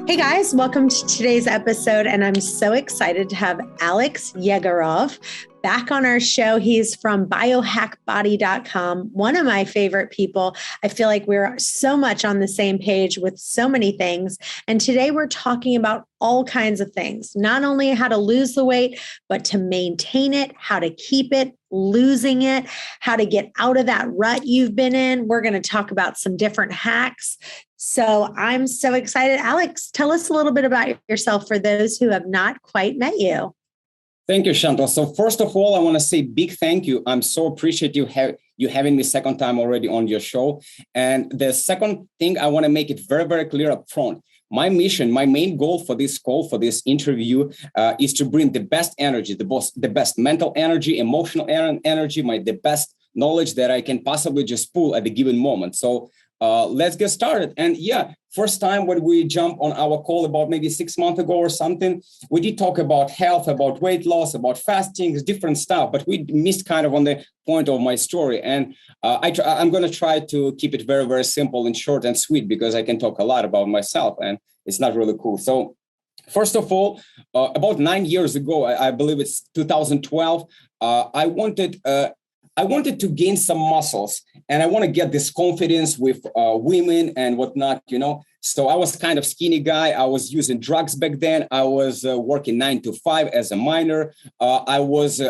Hey guys, welcome to today's episode. And I'm so excited to have Alex Yehorov back on our show. He's from biohackbody.com, one of my favorite people. I feel like we're so much on the same page with so many things. And today we're talking about all kinds of things, not only how to lose the weight, but to maintain it, how to keep it, losing it, how to get out of that rut you've been in. We're going to talk about some different hacks. So I'm so excited. Alex, tell us a little bit about yourself for those who have not quite met you. Thank you, Chantal. So first of all, I want to say big thank you. I'm so appreciative you having me second time already on your show. And the second thing, I want to make it very, very clear up front. My mission, my main goal for this call, for this interview, is to bring the best energy, the best mental energy, emotional energy, the best knowledge that I can possibly just pull at the given moment. So let's get started. And yeah, first time when we jump on our call about maybe 6 months ago or something, we did talk about health, about weight loss, about fasting, different stuff, but we missed kind of on the point of my story. And I'm going to try to keep it very, very simple and short and sweet because I can talk a lot about myself and it's not really cool. So first of all, about 9 years ago, I believe it's 2012, I wanted to gain some muscles and I want to get this confidence with women and whatnot, you know. So I was kind of skinny guy. I was using drugs back then. I was working 9 to 5 as a minor. I was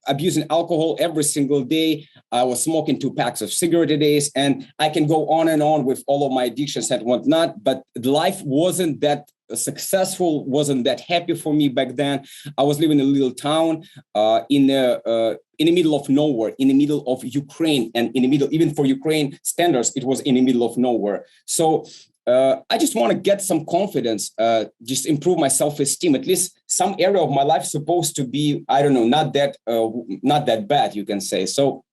abusing alcohol every single day. I was smoking 2 packs of cigarettes a day. And I can go on and on with all of my addictions and whatnot. But life wasn't that successful, wasn't that happy for me back then. I was living in a little town in the middle of nowhere, in the middle of Ukraine, and in the middle, even for Ukraine standards, it was in the middle of nowhere. So I just want to get some confidence, just improve my self-esteem. At least some area of my life supposed to be, I don't know, not that bad, you can say. So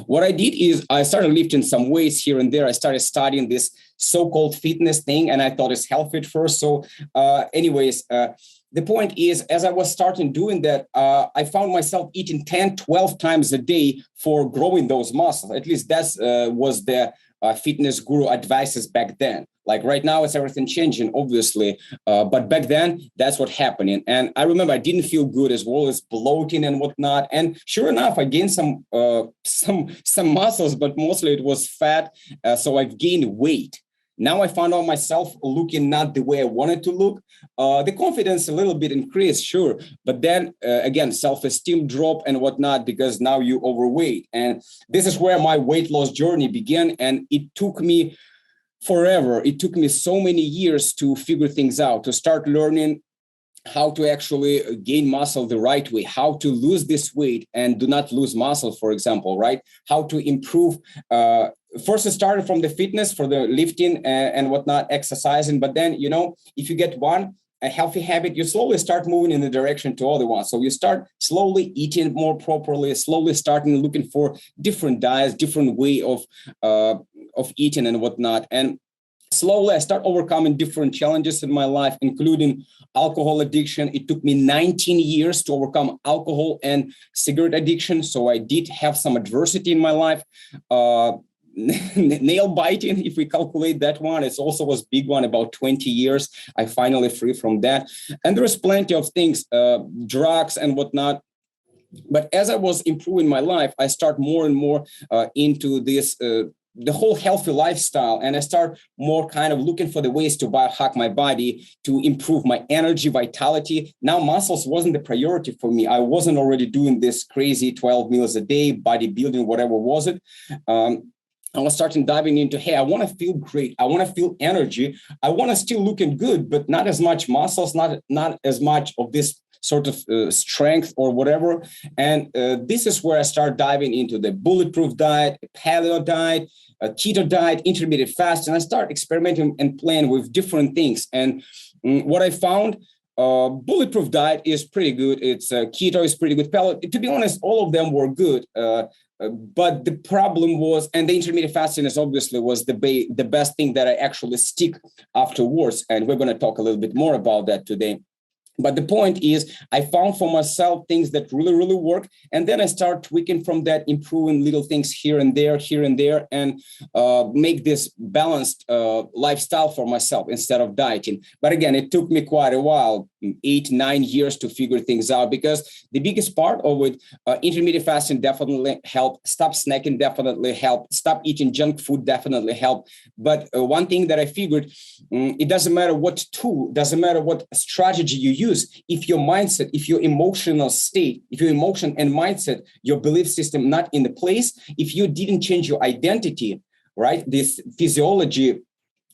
what I did is I started lifting some weights here and there. I started studying this so-called fitness thing, and I thought it's healthy at first. So the point is, as I was starting doing that, I found myself eating 10, 12 times a day for growing those muscles. At least that was the fitness guru advices back then. Like right now, it's everything changing, obviously. But back then, that's what happening. And I remember I didn't feel good as well as bloating and whatnot. And sure enough, I gained some muscles, but mostly it was fat. So I've gained weight. Now I found out myself looking not the way I wanted to look. The confidence a little bit increased, sure. But then again, self-esteem drop and whatnot, because now you overweight. And this is where my weight loss journey began. And it took me forever. It took me so many years to figure things out, to start learning how to actually gain muscle the right way, how to lose this weight and do not lose muscle, for example, right? How to improve. First, it started from the fitness, for the lifting and whatnot, exercising. But then, you know, if you get a healthy habit, you slowly start moving in the direction to other ones. So you start slowly eating more properly, slowly starting looking for different diets, different way of eating and whatnot. And slowly I start overcoming different challenges in my life, including alcohol addiction. It took me 19 years to overcome alcohol and cigarette addiction. So I did have some adversity in my life. Nail biting, if we calculate that one, it also was big one, about 20 years. I finally free from that. And there's plenty of things, drugs and whatnot. But as I was improving my life, I start more and more into this, the whole healthy lifestyle. And I start more kind of looking for the ways to biohack my body, to improve my energy, vitality. Now muscles wasn't the priority for me. I wasn't already doing this crazy 12 meals a day, bodybuilding, whatever was it. I was starting diving into, hey, I want to feel great. I want to feel energy. I want to still looking good, but not as much muscles, not as much of this sort of strength or whatever. And this is where I start diving into the Bulletproof Diet, Paleo Diet, Keto Diet, Intermittent Fasting. I start experimenting and playing with different things. And what I found, Bulletproof Diet is pretty good. It's Keto is pretty good. Paleo, to be honest, all of them were good. But the problem was, and the intermittent fasting is obviously was the best thing that I actually stick afterwards. And we're going to talk a little bit more about that today. But the point is, I found for myself things that really, really work. And then I start tweaking from that, improving little things here and there, and make this balanced lifestyle for myself instead of dieting. But again, it took me quite a while, 8-9 years to figure things out, because the biggest part of it, intermittent fasting definitely helped. Stop snacking definitely helped. Stop eating junk food definitely helped. But one thing that I figured, it doesn't matter what tool, doesn't matter what strategy you use. If your mindset, if your emotional state, if your emotion and mindset, your belief system not in the place, if you didn't change your identity, right, this physiology,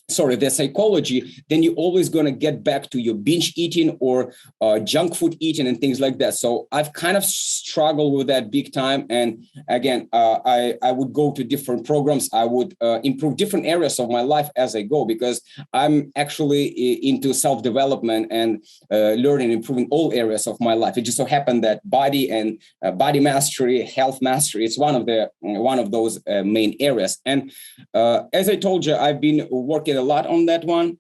the psychology, then you're always going to get back to your binge eating or junk food eating and things like that. So I've kind of struggled with that big time. And again, I would go to different programs. I would improve different areas of my life as I go, because I'm actually into self-development and learning, improving all areas of my life. It just so happened that body and body mastery, health mastery, it's one of those main areas. And as I told you, I've been working a lot on that one.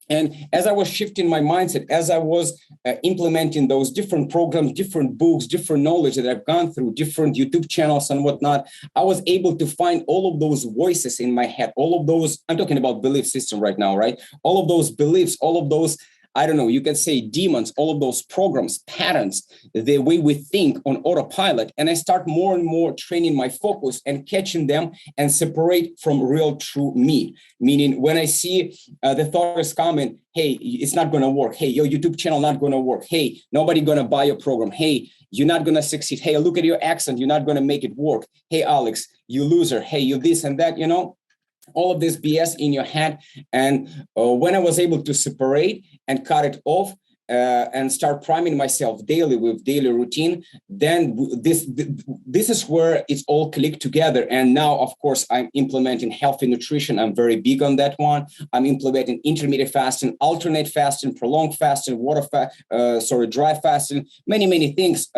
And as I was shifting my mindset, as I was implementing those different programs, different books, different knowledge that I've gone through, different YouTube channels and whatnot, I was able to find all of those voices in my head, all of those, I'm talking about belief system right now, right? All of those beliefs, all of those, I don't know, you can say demons, all of those programs, patterns, the way we think on autopilot. And I start more and more training my focus and catching them and separate from real true me. Meaning when I see the thought is coming, hey, it's not going to work. Hey, your YouTube channel not going to work. Hey, nobody going to buy your program. Hey, you're not going to succeed. Hey, look at your accent. You're not going to make it work. Hey, Alex, you loser. Hey, you this and that, all of this BS in your head. And when I was able to separate and cut it off and start priming myself daily with daily routine, then this is where it's all clicked together. And now, of course, I'm implementing healthy nutrition. I'm very big on that one. I'm implementing intermittent fasting, alternate fasting, prolonged fasting, dry fasting, many things.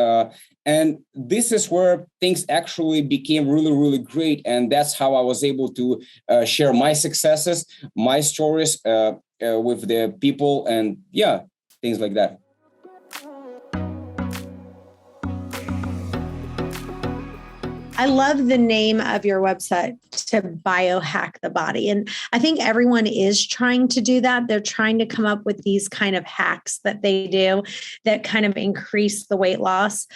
And this is where things actually became really, really great. And that's how I was able to share my successes, my stories with the people, and things like that. I love the name of your website, to biohack the body. And I think everyone is trying to do that. They're trying to come up with these kind of hacks that they do that kind of increase the weight loss.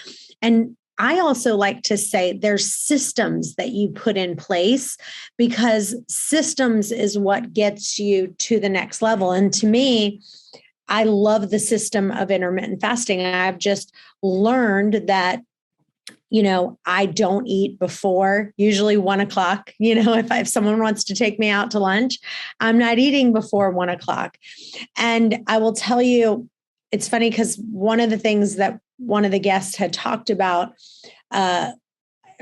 And I also like to say there's systems that you put in place, because systems is what gets you to the next level. And to me, I love the system of intermittent fasting. I've just learned that I don't eat before usually 1 o'clock. If someone wants to take me out to lunch, I'm not eating before 1 o'clock. And I will tell you, it's funny because one of the things that one of the guests had talked about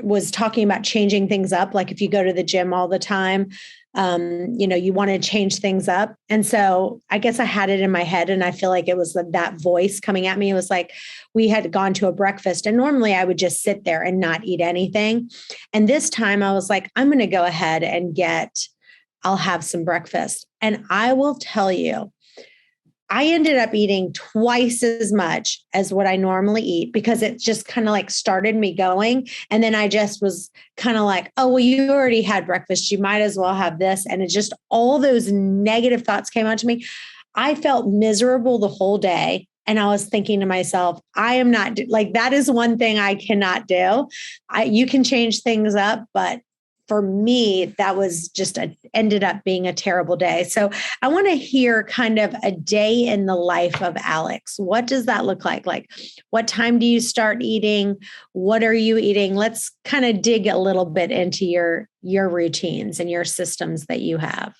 was talking about changing things up. Like if you go to the gym all the time, you want to change things up. And so I guess I had it in my head, and I feel like it was that voice coming at me. It was like, we had gone to a breakfast, and normally I would just sit there and not eat anything. And this time I was like, I'm going to go ahead and I'll have some breakfast. And I will tell you, I ended up eating twice as much as what I normally eat, because it just kind of like started me going. And then I just was kind of like, oh, well, you already had breakfast. You might as well have this. And it just, all those negative thoughts came out to me. I felt miserable the whole day. And I was thinking to myself, I am not that is one thing I cannot do. You can change things up, but for me, that was just ended up being a terrible day. So I want to hear kind of a day in the life of Alex. What does that look like? Like, what time do you start eating? What are you eating? Let's kind of dig a little bit into your routines and your systems that you have.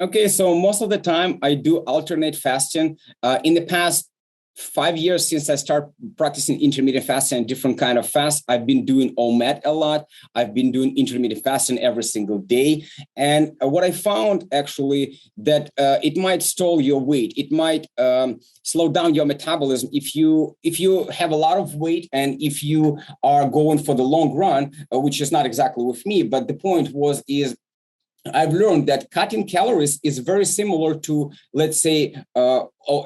Okay, so most of the time I do alternate fasting. In the past 5 years since I started practicing intermittent fasting and different kind of fast, I've been doing OMAD a lot. I've been doing intermittent fasting every single day. And what I found actually that it might stall your weight. It might slow down your metabolism if you have a lot of weight, and if you are going for the long run, which is not exactly with me. But the point is I've learned that cutting calories is very similar to, let's say,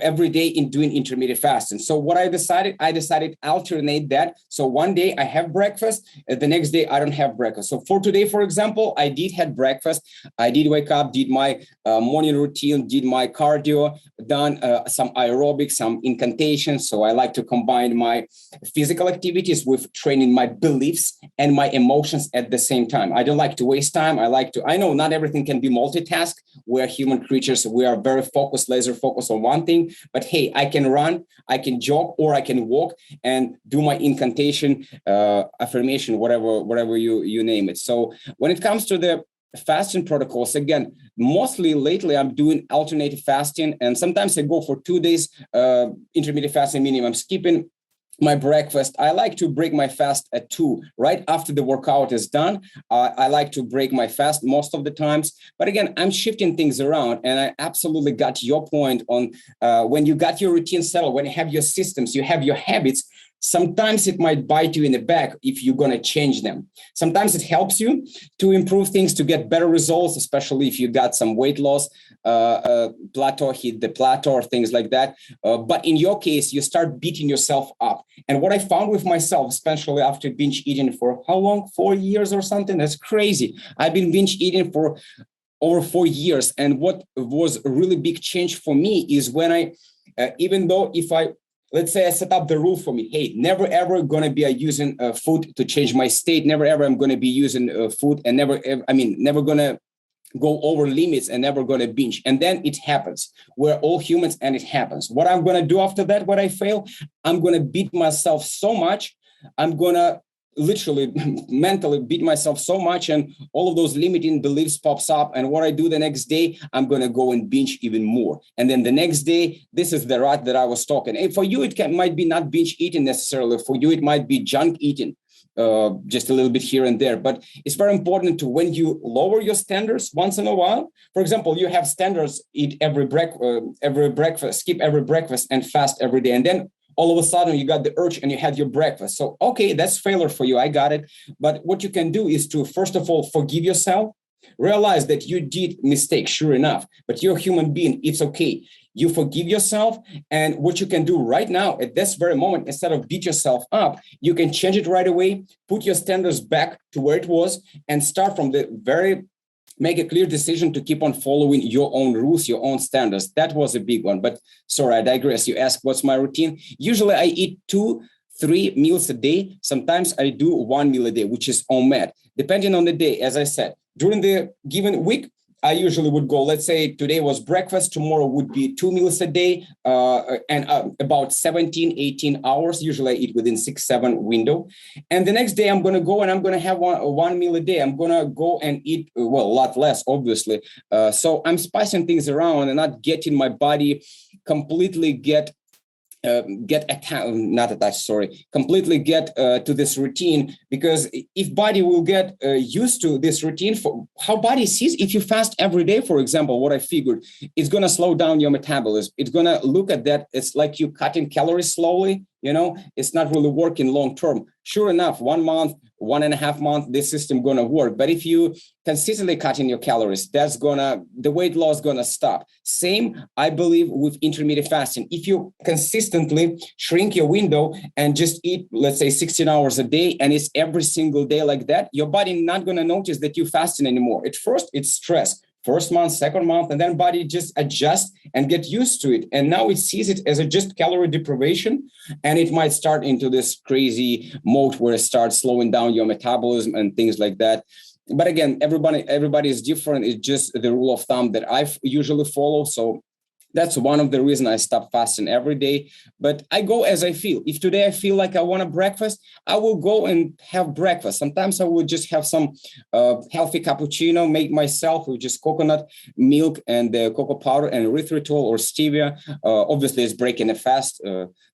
every day in doing intermittent fasting. So what I decided alternate that. So one day I have breakfast, the next day I don't have breakfast. So for today, for example, I did have breakfast. I did wake up, did my morning routine, did my cardio, done some aerobics, some incantations. So I like to combine my physical activities with training my beliefs and my emotions at the same time. I don't like to waste time. I know not everything can be multitask. We're human creatures. We are very focused, laser focused on one thing, but hey, I can run, I can jog, or I can walk and do my incantation, affirmation, whatever you name it. So when it comes to the fasting protocols, again, mostly lately I'm doing alternative fasting, and sometimes I go for 2 days intermittent fasting, meaning I'm skipping my breakfast. I like to break my fast at 2, right after the workout is done. I like to break my fast most of the times. But again, I'm shifting things around, and I absolutely got your point on when you got your routine settled, when you have your systems, you have your habits. Sometimes it might bite you in the back if you're going to change them. Sometimes it helps you to improve things, to get better results, especially if you got some weight loss, plateau, hit the plateau or things like that. But in your case, you start beating yourself up. And what I found with myself, especially after binge eating for how long? 4 years or something? That's crazy. I've been binge eating for over 4 years. And what was a really big change for me is when even though if let's say I set up the rule for me, hey, never ever going to be using food to change my state. Never ever I'm going to be using food, and never going to go over limits, and never going to binge. And then it happens. We're all humans, and it happens. What I'm going to do after that, when I fail, I'm going to beat myself so much. I'm going to literally mentally beat myself so much, and all of those limiting beliefs pops up. And what I do the next day, I'm going to go and binge even more. And then the next day, this is the rut that I was talking. And for you, might be not binge eating necessarily. For you, it might be junk eating, just a little bit here and there. But it's very important to, when you lower your standards once in a while, for example, you have standards, eat every breakfast, skip every breakfast, and fast every day. And then all of a sudden you got the urge and you had your breakfast. So, okay, that's failure for you. I got it. But what you can do is to, first of all, forgive yourself, realize that you did mistakes, sure enough, but you're a human being. It's okay. You forgive yourself. And what you can do right now at this very moment, instead of beat yourself up, you can change it right away, put your standards back to where it was, and start from make a clear decision to keep on following your own rules, your own standards. That was a big one. But sorry, I digress. You asked what's my routine. Usually I eat 2-3 meals a day. Sometimes I do 1 meal a day, which is omet, depending on the day. As I said, during the given week, I usually would go, let's say today was breakfast, tomorrow would be 2 meals a day, and about 17, 18 hours. Usually I eat within 6-7 window. And the next day I'm going to go and I'm going to have one meal a day. I'm going to go and eat, a lot less, obviously. So I'm spicing things around and not getting my body completely completely get to this routine, because if body will get used to this routine, for how body sees, if you fast every day, for example, what I figured, it's going to slow down your metabolism. It's going to look at that. It's like you cutting calories slowly, it's not really working long term. Sure enough, 1 month, 1.5 months, this system going to work. But if you consistently cutting your calories, the weight loss going to stop. Same, I believe, with intermittent fasting. If you consistently shrink your window and just eat, let's say 16 hours a day, and it's every single day like that, your body not going to notice that you're fasting anymore. At first, it's stress. First month, second month, and then body just adjusts and get used to it. And now it sees it as a just calorie deprivation. And it might start into this crazy mode where it starts slowing down your metabolism and things like that. But again, everybody is different. It's just the rule of thumb that I usually follow. So that's one of the reasons I stop fasting every day. But I go as I feel. If today I feel like I want a breakfast, I will go and have breakfast. Sometimes I will just have some healthy cappuccino, make myself with just coconut milk and cocoa powder and erythritol or stevia. Obviously, it's breaking a fast.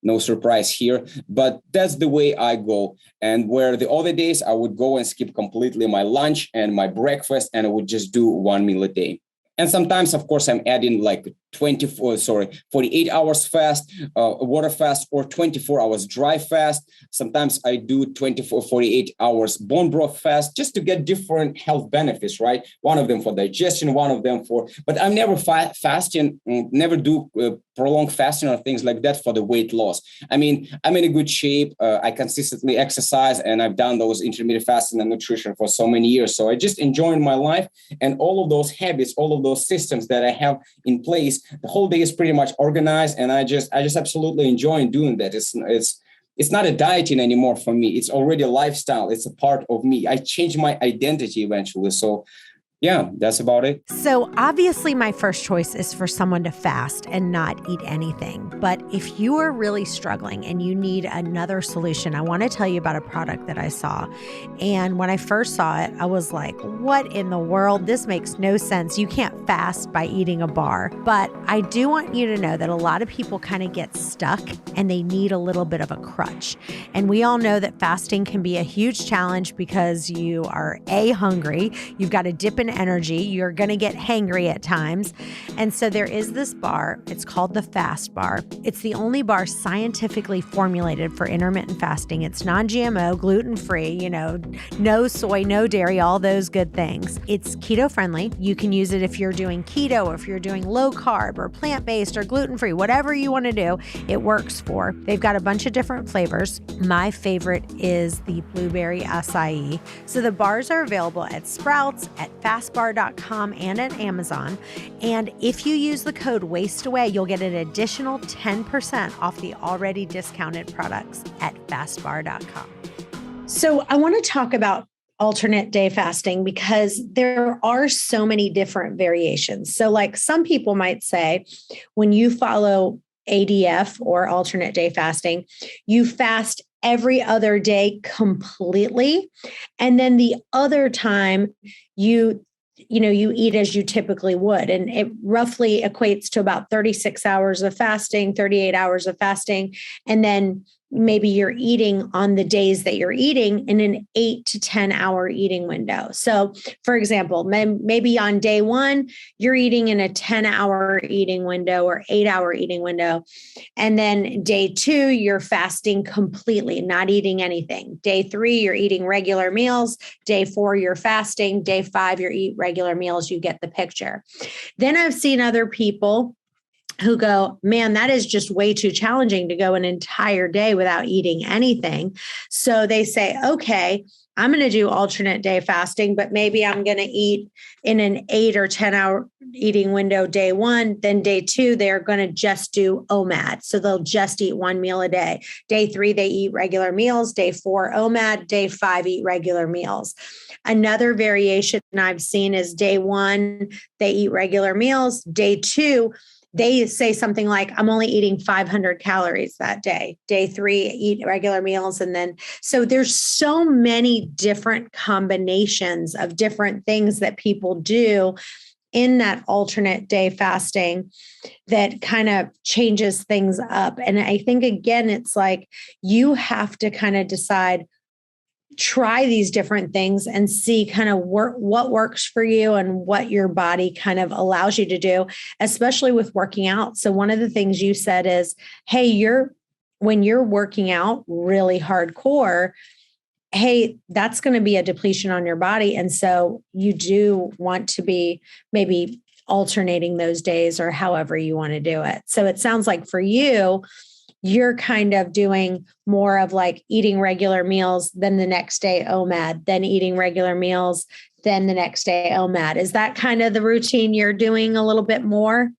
No surprise here. But that's the way I go. And where the other days, I would go and skip completely my lunch and my breakfast, and I would just do 1 meal a day. And sometimes, of course, I'm adding like 48 hours fast, water fast, or 24 hours dry fast. Sometimes I do 48 hours bone broth fast, just to get different health benefits, right? One of them for digestion, one of them but I'm never fasting, never do prolonged fasting or things like that for the weight loss. I mean, I'm in a good shape. I consistently exercise, and I've done those intermittent fasting and nutrition for so many years. So I just enjoy my life, and all of those habits, all of those systems that I have in place, the whole day is pretty much organized, and I just absolutely enjoy doing that. It's not a dieting anymore for me. It's already a lifestyle. It's a part of me. I changed my identity eventually. So yeah, that's about it. So obviously my first choice is for someone to fast and not eat anything. But if you are really struggling and you need another solution, I want to tell you about a product that I saw. And when I first saw it, I was like, what in the world? This makes no sense. You can't fast by eating a bar. But I do want you to know that a lot of people kind of get stuck and they need a little bit of a crutch. And we all know that fasting can be a huge challenge because you are hungry. You've got to dip in energy. You're going to get hangry at times. And so there is this bar. It's called the FastBar. It's the only bar scientifically formulated for intermittent fasting. It's non-GMO, gluten-free, no soy, no dairy, all those good things. It's keto friendly. You can use it if you're doing keto, if you're doing low carb or plant-based or gluten-free, whatever you want to do, it works for. They've got a bunch of different flavors. My favorite is the blueberry acai. So the bars are available at Sprouts, at FastBar.com, and at Amazon. And if you use the code WASTEAWAY, you'll get an additional 10% off the already discounted products at FastBar.com. So I want to talk about alternate day fasting because there are so many different variations. So like some people might say, when you follow ADF or alternate day fasting, you fast every other day completely. And then the other time you eat as you typically would. And it roughly equates to about 36 hours of fasting, 38 hours of fasting. And then maybe you're eating on the days that you're eating in an 8 to 10 hour eating window. So for example, maybe on day one, you're eating in a 10-hour eating window or 8-hour eating window. And then day two, you're fasting completely, not eating anything. Day three, you're eating regular meals. Day four, you're fasting. Day five, you're eating regular meals. You get the picture. Then I've seen other people who go, man, that is just way too challenging to go an entire day without eating anything. So they say, okay, I'm going to do alternate day fasting, but maybe I'm going to eat in an 8 or 10 hour eating window day one. Then day two, they're going to just do OMAD. So they'll just eat one meal a day. Day three, they eat regular meals. Day four, OMAD. Day five, eat regular meals. Another variation I've seen is day one, they eat regular meals. Day two, they say something like, I'm only eating 500 calories that day. Day three, eat regular meals. And then, so there's so many different combinations of different things that people do in that alternate day fasting that kind of changes things up. And I think, again, it's like you have to kind of decide, try these different things and see kind of what works for you and what your body kind of allows you to do, especially with working out. So one of the things you said is, hey, when you're working out really hardcore, hey, that's going to be a depletion on your body. And so you do want to be maybe alternating those days or however you want to do it. So it sounds like for you, you're kind of doing more of like eating regular meals, then the next day OMAD, then eating regular meals, then the next day OMAD. Is that kind of the routine you're doing a little bit more?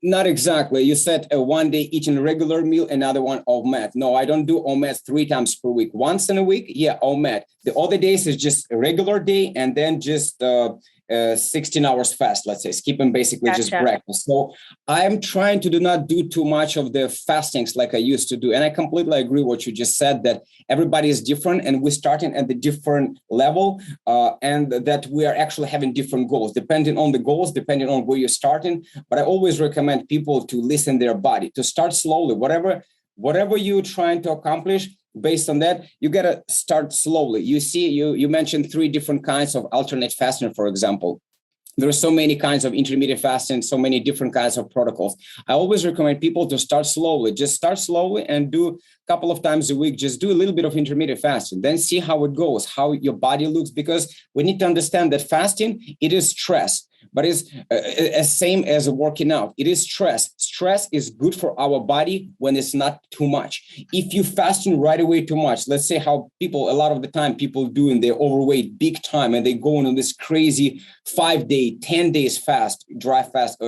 Not exactly. You said one day eating a regular meal, another one OMAD. No, I don't do OMAD 3 times per week. Once in a week, yeah, OMAD. The other days is just a regular day and then just 16 hours fast, let's say, skipping basically just breakfast. So I'm trying to not do too much of the fastings like I used to do. And I completely agree what you just said, that everybody is different and we're starting at the different level and that we are actually having different goals, depending on the goals, depending on where you're starting. But I always recommend people to listen to their body, to start slowly, whatever you're trying to accomplish. Based on that, you got to start slowly. You see, you mentioned 3 different kinds of alternate fasting, for example. There are so many kinds of intermittent fasting, so many different kinds of protocols. I always recommend people to start slowly. Just start slowly and do a couple of times a week. Just do a little bit of intermittent fasting. Then see how it goes, how your body looks, because we need to understand that fasting, it is stress. But it's as same as working out. It is stress. Stress is good for our body when it's not too much. If you fasting right away too much, let's say how people, a lot of the time people do, and they're overweight big time, and they go on this crazy 5-day, 10 days fast, dry fast,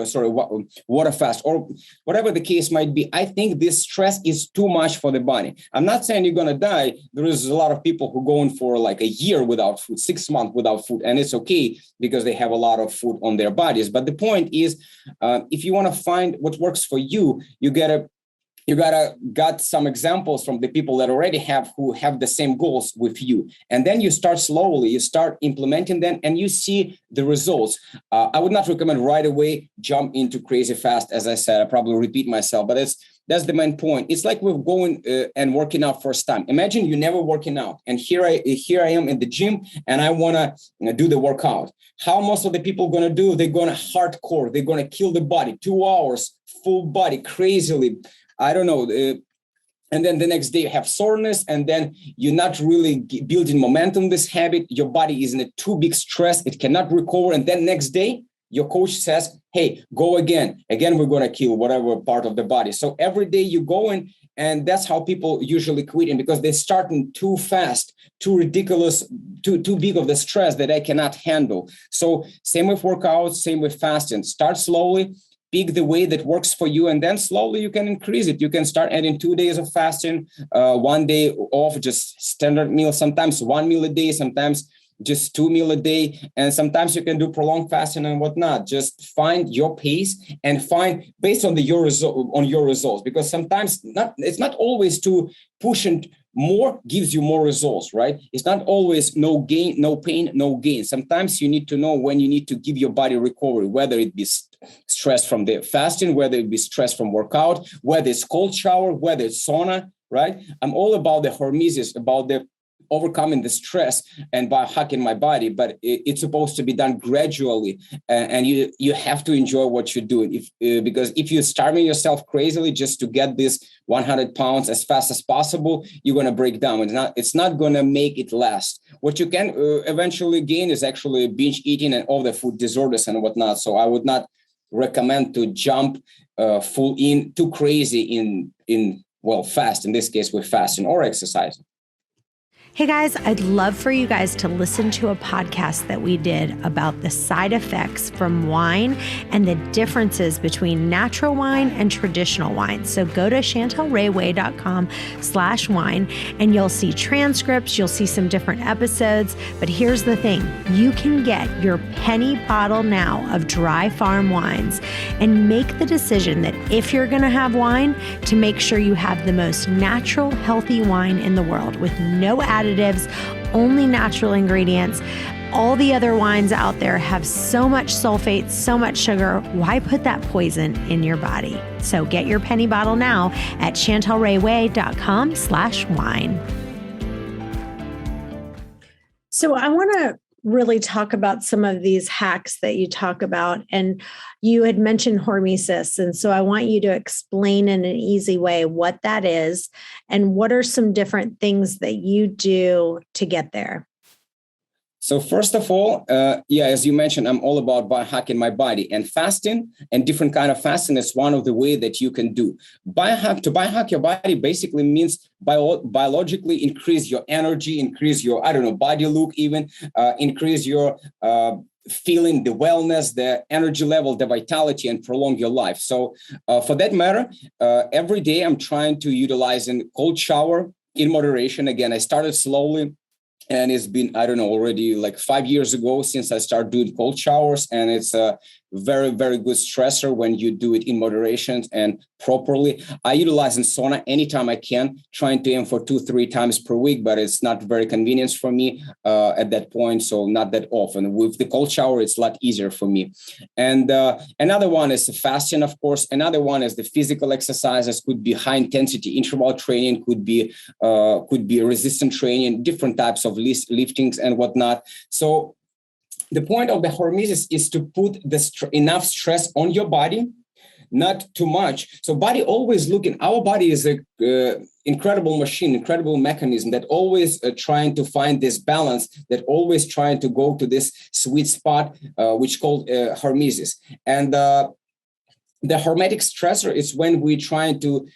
water fast, or whatever the case might be. I think this stress is too much for the body. I'm not saying you're going to die. There is a lot of people who go in for like a year without food, 6 months without food, and it's okay because they have a lot of food on their bodies. But the point is, if you want to find what works for you, you gotta got some examples from the people that already who have the same goals with you. And then you start slowly, you start implementing them, and you see the results. I would not recommend right away jump into crazy fast. As I said, I probably repeat myself, but that's the main point. It's like we're going and working out first time. Imagine you're never working out, and here I am in the gym, and I want to do the workout. How most of the people going to do? They're going to hardcore. They're going to kill the body, 2 hours, full body, crazily. I don't know. And then the next day you have soreness, and then you're not really building momentum, this habit. Your body is in a too big stress. It cannot recover. And then next day, your coach says, hey, go again. Again, we're going to kill whatever part of the body. So every day you go in, and that's how people usually quit. And because they're starting too fast, too ridiculous, too big of the stress that I cannot handle. So same with workouts, same with fasting. Start slowly. Pick the way that works for you, and then slowly you can increase it. You can start adding 2 days of fasting, 1 day off, just standard meal, sometimes 1 meal a day, sometimes just 2 meals a day, and sometimes you can do prolonged fasting and whatnot. Just find your pace and find based on your results, because sometimes it's not always to push and more gives you more results, right? It's not always no gain, no pain, no gain. Sometimes you need to know when you need to give your body recovery, whether it be stress from the fasting, whether it be stress from workout, whether it's cold shower, whether it's sauna, right? I'm all about the Hormesis, about the overcoming the stress and by hacking my body, but it's supposed to be done gradually, and you have to enjoy what you're doing. Because if you're starving yourself crazily just to get this 100 pounds as fast as possible, you're going to break down. It's not going to make it last. What you can eventually gain is actually binge eating and all the food disorders and whatnot. So I would not recommend to jump full in too crazy in fast, in this case with fasting or exercising. Hey guys, I'd love for you guys to listen to a podcast that we did about the side effects from wine and the differences between natural wine and traditional wine. So go to chantelrayway.com/wine and you'll see transcripts, you'll see some different episodes. But here's the thing, you can get your penny bottle now of dry farm wines and make the decision that if you're going to have wine, to make sure you have the most natural, healthy wine in the world with no additives, only natural ingredients. All the other wines out there have so much sulfate, so much sugar. Why put that poison in your body? So get your penny bottle now at chantelrayway.com/wine. So I want to really talk about some of these hacks that you talk about. And you had mentioned Hormesis. And so I want you to explain in an easy way what that is and what are some different things that you do to get there. So first of all, as you mentioned, I'm all about biohacking my body, and fasting and different kind of fasting is one of the way that you can do. To biohack your body basically means biologically increase your energy, increase your, body look even, increase your feeling, the wellness, the energy level, the vitality, and prolong your life. So for that matter, every day I'm trying to utilize a cold shower in moderation. Again, I started slowly. And it's been, already like 5 years ago since I started doing cold showers. And it's a very, very good stressor when you do it in moderation and properly. I utilize in sauna anytime I can, trying to aim for 2-3 times per week, but it's not very convenient for me at that point. So not that often. With the cold shower, it's a lot easier for me. And another one is fasting, of course. Another one is the physical exercises, could be high intensity interval training, could be resistant training, different types of liftings and whatnot. So the point of the hormesis is to put enough stress on your body, not too much. So body always looking, our body is a incredible machine, incredible mechanism that always trying to find this balance, that always trying to go to this sweet spot, which called hormesis. And the hermetic stressor is when we're trying to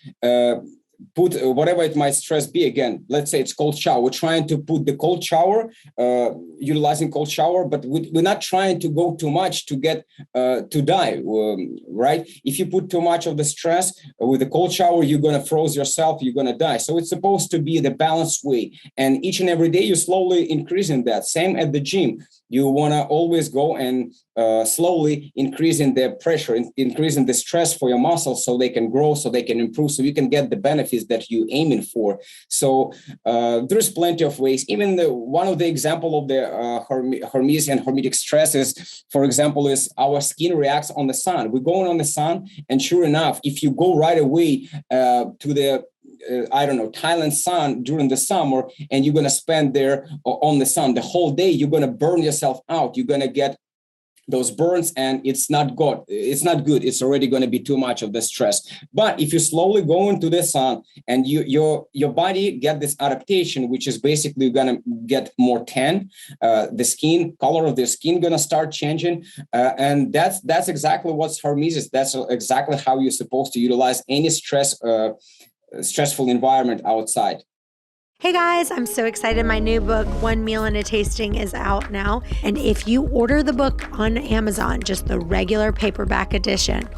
put whatever it might stress be. Again, let's say it's cold shower. We're trying to put the cold shower, utilizing cold shower, but we're not trying to go too much to get to die, right? If you put too much of the stress with the cold shower, you're going to froze yourself, you're going to die. So it's supposed to be the balanced way. And each and every day, you're slowly increasing that. Same at the gym. You want to always go and slowly increasing the pressure, increasing the stress for your muscles so they can grow, so they can improve, so you can get the benefits that you're aiming for. So there's plenty of ways. Even one of the example of the hormesis and hermetic stress is, for example, is our skin reacts on the sun. We're going on the sun, and sure enough, if you go right away to the Thailand sun during the summer, and you're going to spend there on the sun the whole day, you're going to burn yourself out. You're going to get those burns, and it's not good. It's already going to be too much of the stress. But if you slowly go into the sun and your body get this adaptation, which is basically going to get more tan, the color of the skin going to start changing. And that's exactly what's hormesis. That's exactly how you're supposed to utilize any stressful environment outside. Hey guys, I'm so excited. My new book, One Meal and a Tasting, is out now. And if you order the book on Amazon, just the regular paperback edition,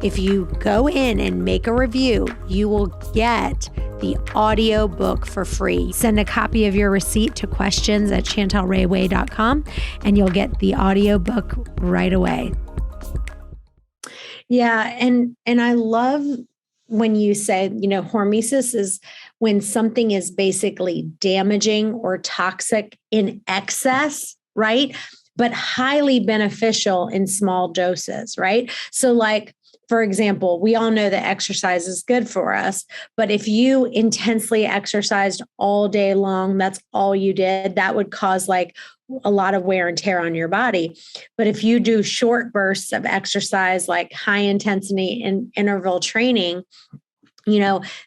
if you go in and make a review, you will get the audio book for free. Send a copy of your receipt to questions@chantelrayway.com and you'll get the audio book right away. Yeah, and I love when you say, hormesis is when something is basically damaging or toxic in excess, right? But highly beneficial in small doses, right? So like, for example, we all know that exercise is good for us, but if you intensely exercised all day long, that's all you did, that would cause like a lot of wear and tear on your body. But if you do short bursts of exercise, like high intensity and interval training,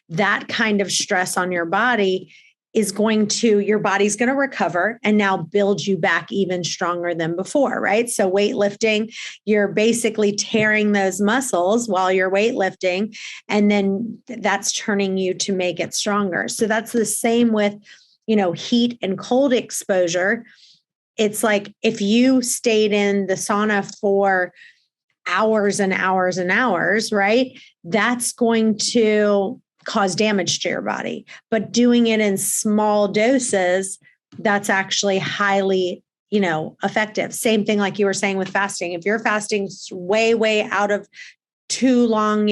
that kind of stress on your body your body's going to recover and now build you back even stronger than before, right? So weightlifting, you're basically tearing those muscles while you're weightlifting, and then that's turning you to make it stronger. So that's the same with, heat and cold exposure. It's like if you stayed in the sauna for hours and hours and hours, right? That's going to cause damage to your body. But doing it in small doses, that's actually highly, effective. Same thing like you were saying with fasting. If you're fasting way, way out of too long,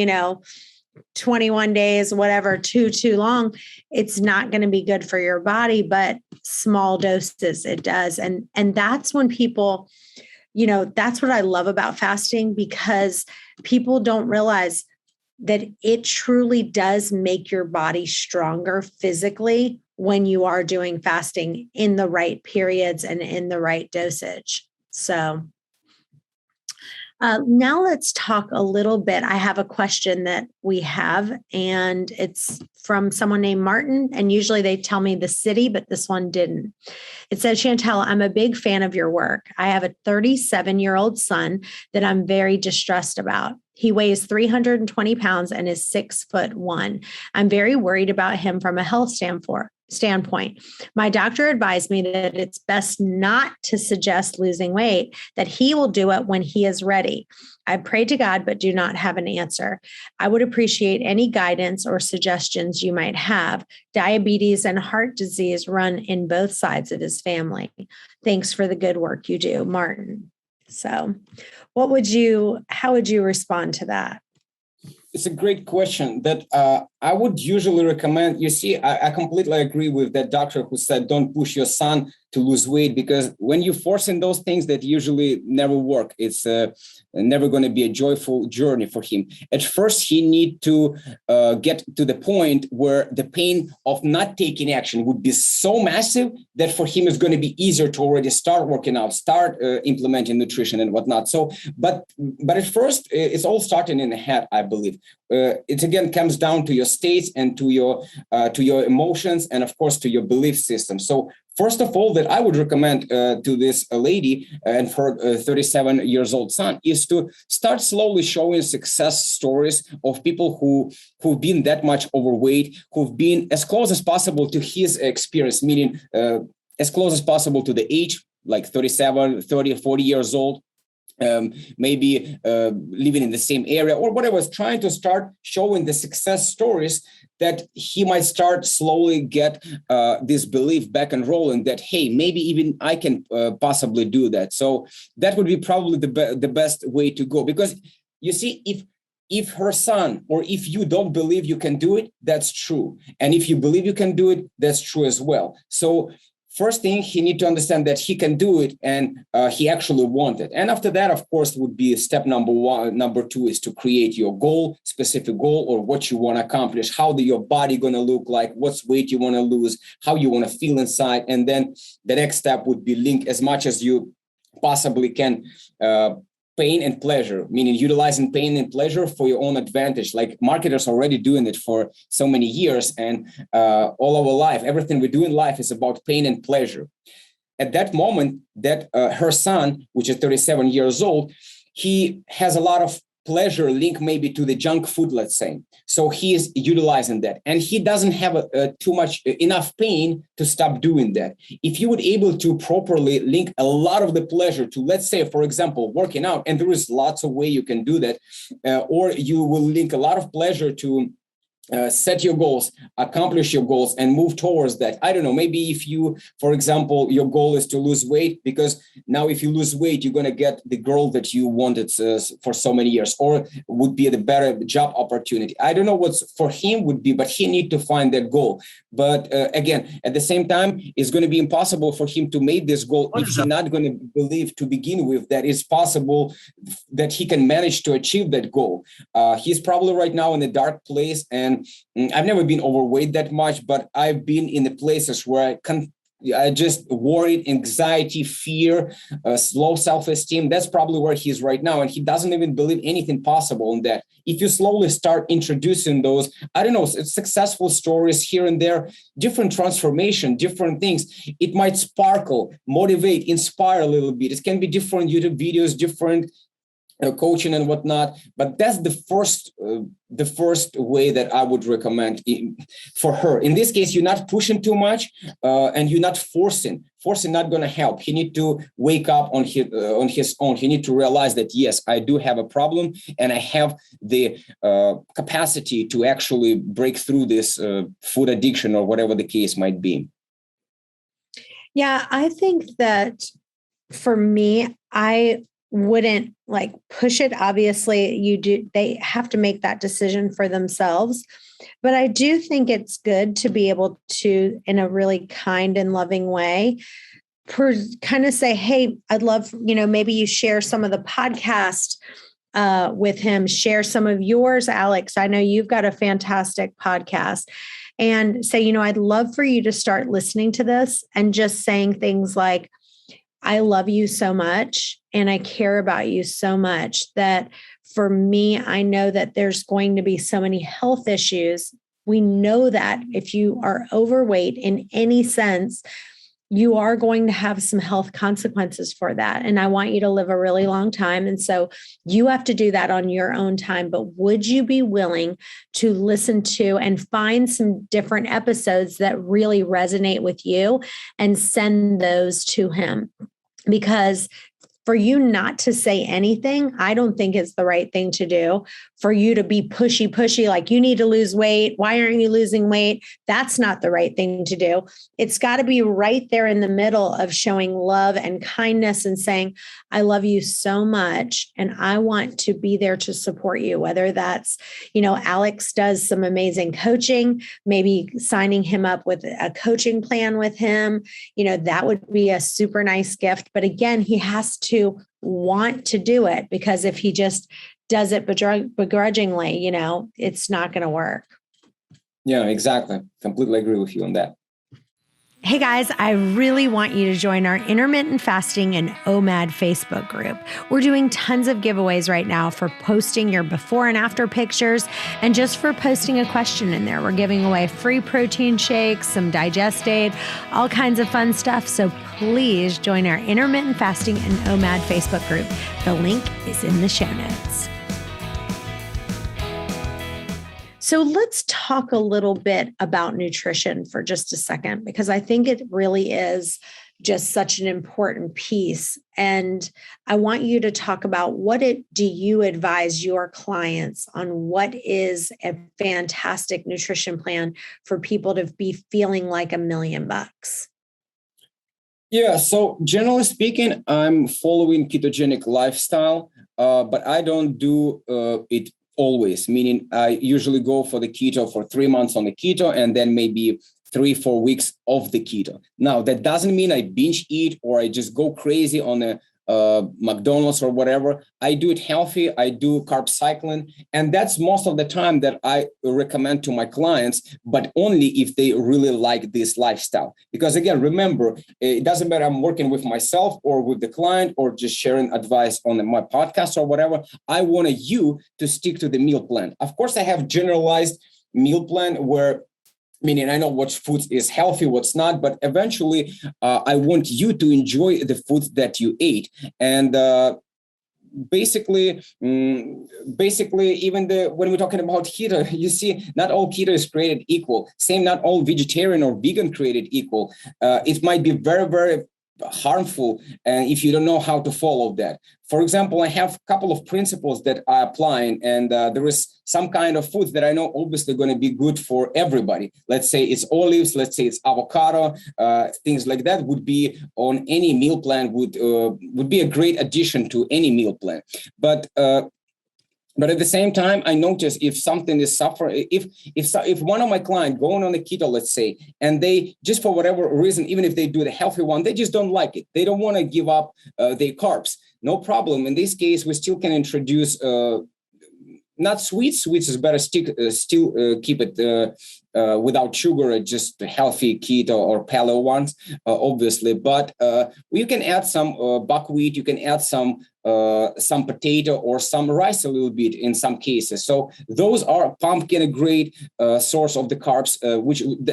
21 days, whatever, too long, it's not going to be good for your body, but small doses, it does. And that's when people, that's what I love about fasting, because people don't realize that it truly does make your body stronger physically when you are doing fasting in the right periods and in the right dosage. So now let's talk a little bit. I have a question that we have, and it's from someone named Martin. And usually they tell me the city, but this one didn't. It says, Chantel, I'm a big fan of your work. I have a 37-year-old son that I'm very distressed about. He weighs 320 pounds and is 6'1". I'm very worried about him from a health standpoint. My doctor advised me that it's best not to suggest losing weight, that he will do it when he is ready. I prayed to God, but do not have an answer. I would appreciate any guidance or suggestions you might have. Diabetes and heart disease run in both sides of his family. Thanks for the good work you do, Martin. So how would you respond to that? It's a great question that I would usually recommend. You see, I completely agree with that doctor who said, don't push your son to lose weight, because when you force in those things, that usually never work. It's never going to be a joyful journey for him. At first, he need to get to the point where the pain of not taking action would be so massive that for him it's going to be easier to already start working out, start implementing nutrition and whatnot. So, but at first, it's all starting in the head, I believe. It again comes down to your states and to your emotions, and of course to your belief system. So first of all, that I would recommend to this lady and her 37 years old son is to start slowly showing success stories of people who've been that much overweight, who've been as close as possible to his experience, meaning as close as possible to the age, like 37, 30, 40 years old. Maybe living in the same area or whatever, trying to start showing the success stories that he might start slowly get this belief back and rolling that, hey, maybe even I can possibly do that. So that would be probably the best way to go, because you see, if her son or if you don't believe you can do it, that's true. And if you believe you can do it, that's true as well. So first thing, he need to understand that he can do it and he actually want it. And after that, of course, would be step number one. Number two is to create your goal, specific goal, or what you want to accomplish, how your body going to look like, what's weight you want to lose, how you want to feel inside. And then the next step would be link as much as you possibly can pain and pleasure, meaning utilizing pain and pleasure for your own advantage. Like marketers already doing it for so many years, and all our life, everything we do in life is about pain and pleasure. At that moment, that her son, which is 37 years old, he has a lot of pleasure linked maybe to the junk food, let's say. So he is utilizing that, and he doesn't have enough pain to stop doing that. If you would able to properly link a lot of the pleasure to, let's say, for example, working out, and there is lots of way you can do that, or you will link a lot of pleasure to set your goals, accomplish your goals, and move towards that. I don't know, maybe if you, for example, your goal is to lose weight, because now if you lose weight, you're going to get the girl that you wanted for so many years, or would be the better job opportunity. I don't know what's for him would be, but he need to find that goal. But again, at the same time, it's going to be impossible for him to make this goal if he's not going to believe to begin with that it's possible that he can manage to achieve that goal. He's probably right now in a dark place, and I've never been overweight that much, but I've been in the places where I just worried, anxiety, fear, low self-esteem. That's probably where he's right now. And he doesn't even believe anything possible in that. If you slowly start introducing those, I don't know, successful stories here and there, different transformation, different things, it might sparkle, motivate, inspire a little bit. It can be different YouTube videos, different coaching and whatnot, but that's the first way that I would recommend for her. In this case, you're not pushing too much, and you're not forcing. Forcing not going to help. He need to wake up on his own. He need to realize that yes, I do have a problem, and I have the capacity to actually break through this food addiction or whatever the case might be. Yeah, I think that for me, I wouldn't like push it. Obviously, they have to make that decision for themselves. But I do think it's good to be able to, in a really kind and loving way, kind of say, hey, I'd love, maybe you share some of the podcast with him, share some of yours, Alex. I know you've got a fantastic podcast. And say, I'd love for you to start listening to this and just saying things like, I love you so much and I care about you so much that for me, I know that there's going to be so many health issues. We know that if you are overweight in any sense, you are going to have some health consequences for that. And I want you to live a really long time. And so you have to do that on your own time. But would you be willing to listen to and find some different episodes that really resonate with you and send those to him? Because For you not to say anything, I don't think it's the right thing to do. For you to be pushy, like you need to lose weight. Why aren't you losing weight? That's not the right thing to do. It's got to be right there in the middle of showing love and kindness and saying, I love you so much. And I want to be there to support you, whether that's, Alex does some amazing coaching, maybe signing him up with a coaching plan with him, that would be a super nice gift. But again, he has to want to do it, because if he just does it begrudgingly, it's not going to work. Yeah, exactly. Completely agree with you on that. Hey guys, I really want you to join our Intermittent Fasting and OMAD Facebook group. We're doing tons of giveaways right now for posting your before and after pictures and just for posting a question in there. We're giving away free protein shakes, some digest aid, all kinds of fun stuff. So please join our Intermittent Fasting and OMAD Facebook group. The link is in the show notes. So let's talk a little bit about nutrition for just a second, because I think it really is just such an important piece. And I want you to talk about do you advise your clients on what is a fantastic nutrition plan for people to be feeling like $1 million? Yeah, so generally speaking, I'm following ketogenic lifestyle, but I don't do it always, meaning I usually go for the keto for 3 months on the keto and then maybe 3-4 weeks of the keto. Now, that doesn't mean I binge eat or I just go crazy on a McDonald's or whatever. I do it healthy. I do carb cycling. And that's most of the time that I recommend to my clients, but only if they really like this lifestyle. Because again, remember, it doesn't matter I'm working with myself or with the client or just sharing advice on my podcast or whatever. I want you to stick to the meal plan. Of course, I have generalized meal plan where meaning I know what food is healthy, what's not, but eventually I want you to enjoy the food that you ate. And basically, even when we're talking about keto, you see, not all keto is created equal. Same, not all vegetarian or vegan created equal. It might be very, very harmful if you don't know how to follow that. For example, I have a couple of principles that I apply, and there is some kind of foods that I know obviously going to be good for everybody. Let's say it's olives, let's say it's avocado, things like that would be on any meal plan, would be a great addition to any meal plan. But at the same time, I notice if something is suffering, if one of my clients going on the keto, let's say, and they just for whatever reason, even if they do the healthy one, they just don't like it. They don't want to give up their carbs. No problem. In this case, we still can introduce not sweets. Sweets is better. Still keep it without sugar, just healthy keto or paleo ones, obviously. But you can add some buckwheat. You can add some potato or some rice a little bit in some cases. So those are pumpkin, a great source of the carbs,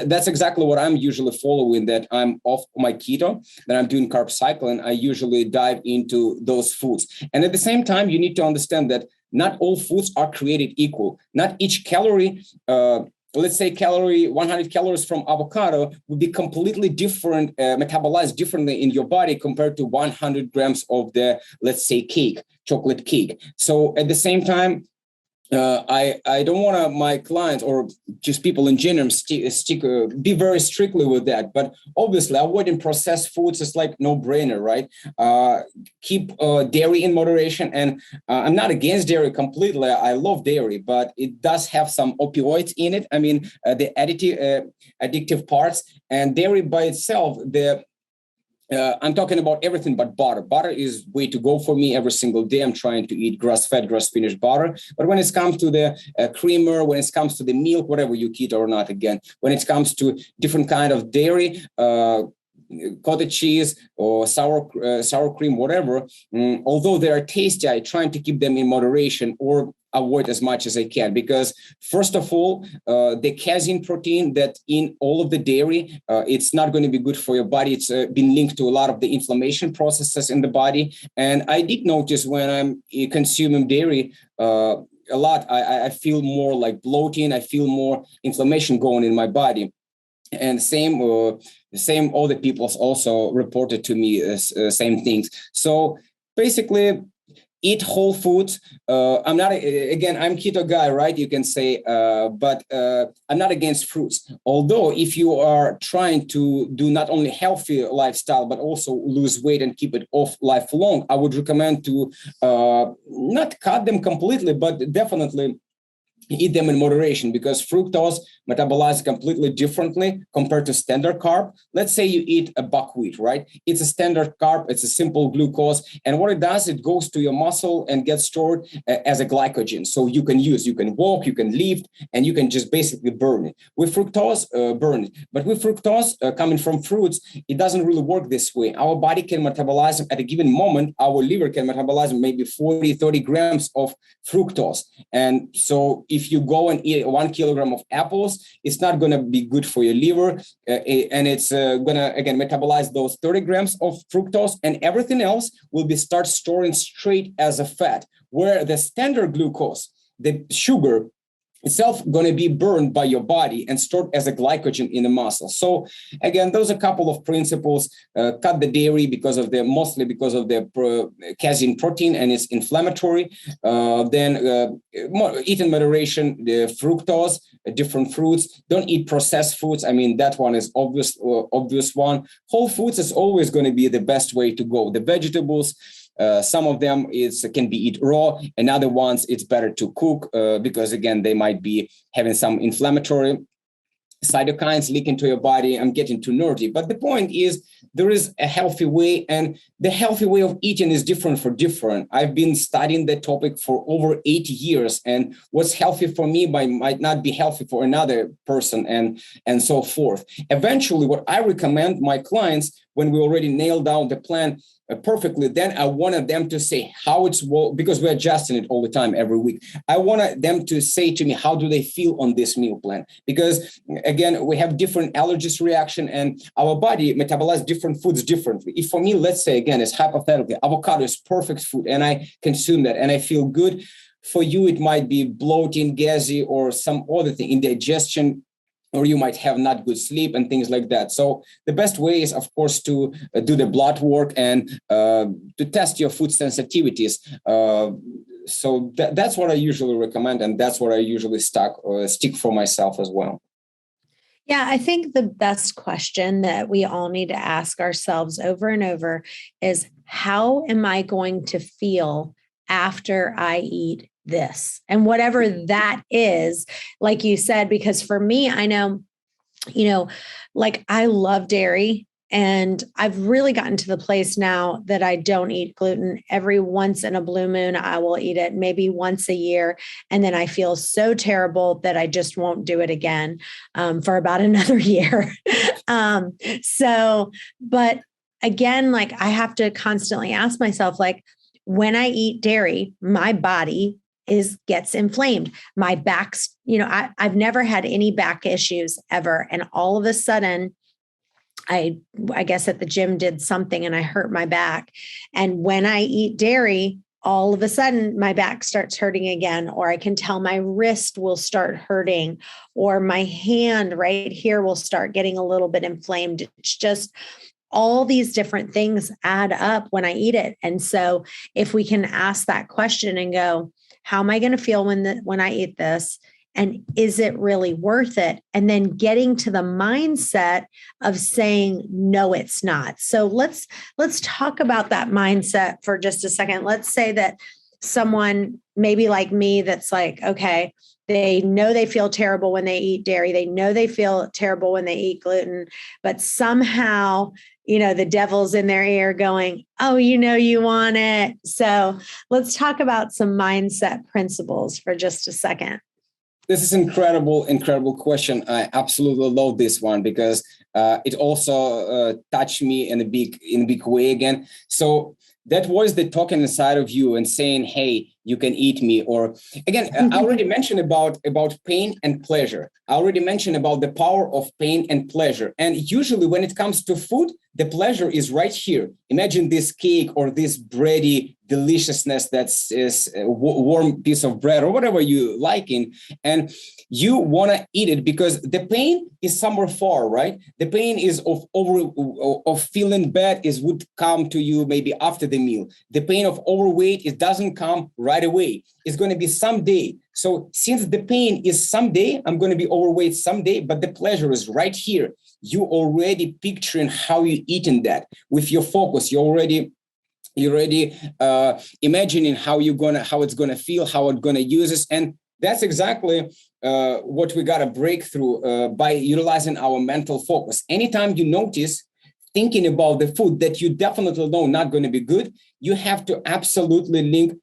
that's exactly what I'm usually following, that I'm off my keto, that I'm doing carb cycling. I usually dive into those foods. And at the same time, you need to understand that not all foods are created equal. Not each calorie, let's say 100 calories from avocado would be completely different, metabolized differently in your body compared to 100 grams of the, let's say, chocolate cake. So at the same time, I don't want my clients or just people in general be very strictly with that. But obviously, avoiding processed foods is like no brainer, right? Keep dairy in moderation. And I'm not against dairy completely. I love dairy, but it does have some opioids in it. I mean, the addictive parts, and dairy by itself, I'm talking about everything but butter. Butter is way to go for me every single day. I'm trying to eat grass-fed, grass-finished butter. But when it comes to the creamer, when it comes to the milk, whatever you keto or not, again, when it comes to different kind of dairy, cottage cheese or sour cream, whatever, although they are tasty, I try to keep them in moderation or avoid as much as I can, because first of all, the casein protein that in all of the dairy, it's not going to be good for your body. It's been linked to a lot of the inflammation processes in the body. And I did notice when I'm consuming dairy a lot, I feel more like bloating. I feel more inflammation going in my body. And same other people also reported to me same things. So basically eat whole foods. I'm keto guy, right? You can say, but I'm not against fruits. Although if you are trying to do not only healthy lifestyle, but also lose weight and keep it off lifelong, I would recommend to not cut them completely, but definitely eat them in moderation, because fructose metabolizes completely differently compared to standard carb. Let's say you eat a buckwheat, right? It's a standard carb. It's a simple glucose. And what it does, it goes to your muscle and gets stored as a glycogen. So you can walk, you can lift, and you can just basically burn it. With fructose, burn it. But with fructose coming from fruits, it doesn't really work this way. Our body can metabolize them at a given moment. Our liver can metabolize maybe 40, 30 grams of fructose. And so if you go and eat 1 kilogram of apples, it's not going to be good for your liver. And it's going to, again, metabolize those 30 grams of fructose, and everything else will be start storing straight as a fat, where the standard glucose, the sugar itself, going to be burned by your body and stored as a glycogen in the muscle. So again, those are a couple of principles. Cut the dairy mostly because of the casein protein, and it's inflammatory. Then eat in moderation the fructose, different fruits. Don't eat processed foods. I mean, that one is obvious one. Whole foods is always going to be the best way to go. The vegetables, some of them can be eaten raw, and other ones it's better to cook because, again, they might be having some inflammatory cytokines leak into your body. I'm getting too nerdy, but the point is there is a healthy way, and the healthy way of eating is different for different. I've been studying the topic for over 8 years, and what's healthy for me might not be healthy for another person, and so forth. Eventually, what I recommend my clients, when we already nail down the plan perfectly, then I wanted them to say how because we're adjusting it all the time every week. I wanted them to say to me, how do they feel on this meal plan? Because again, we have different allergies reaction, and our body metabolizes different foods differently. If for me, let's say, again, it's hypothetically, avocado is perfect food and I consume that and I feel good. For you, it might be bloating, gassy, or some other thing, indigestion, or you might have not good sleep and things like that. So the best way is, of course, to do the blood work and to test your food sensitivities. So that's what I usually recommend, and that's what I usually stick for myself as well. Yeah, I think the best question that we all need to ask ourselves over and over is, how am I going to feel after I eat this? And whatever that is, like you said, because for me, I know, like I love dairy, and I've really gotten to the place now that I don't eat gluten. Every once in a blue moon, I will eat it, maybe once a year. And then I feel so terrible that I just won't do it again for about another year. But again, like I have to constantly ask myself, like, when I eat dairy, my body gets inflamed. My back's, I've never had any back issues ever. And all of a sudden, I guess at the gym did something and I hurt my back. And when I eat dairy, all of a sudden my back starts hurting again, or I can tell my wrist will start hurting, or my hand right here will start getting a little bit inflamed. It's just all these different things add up when I eat it. And so if we can ask that question and go, how am I going to feel when I eat this? And is it really worth it? And then getting to the mindset of saying, no, it's not. So let's talk about that mindset for just a second. Let's say that someone maybe like me, that's like, okay, they know they feel terrible when they eat dairy. They know they feel terrible when they eat gluten, but somehow, the devil's in their ear going, oh, you want it. So let's talk about some mindset principles for just a second. This is incredible question. I absolutely love this one because it also touched me in a big way again. So that was the talking inside of you and saying, hey, you can eat me. Or again, I already mentioned about pain and pleasure. I already mentioned about the power of pain and pleasure. And usually when it comes to food, the pleasure is right here. Imagine this cake or this bready deliciousness that's a warm piece of bread or whatever you liking, and you want to eat it because the pain is somewhere far, right? The pain is of feeling bad would come to you maybe after the meal. The pain of overweight, it doesn't come right away. It's going to be someday. So since the pain is someday, I'm going to be overweight someday, but the pleasure is right here. You already picturing how you eating that with your focus. You're already imagining how it's gonna feel, how it's gonna use it, and that's exactly what we gotta break through by utilizing our mental focus. Anytime you notice thinking about the food that you definitely know not going to be good, you have to absolutely link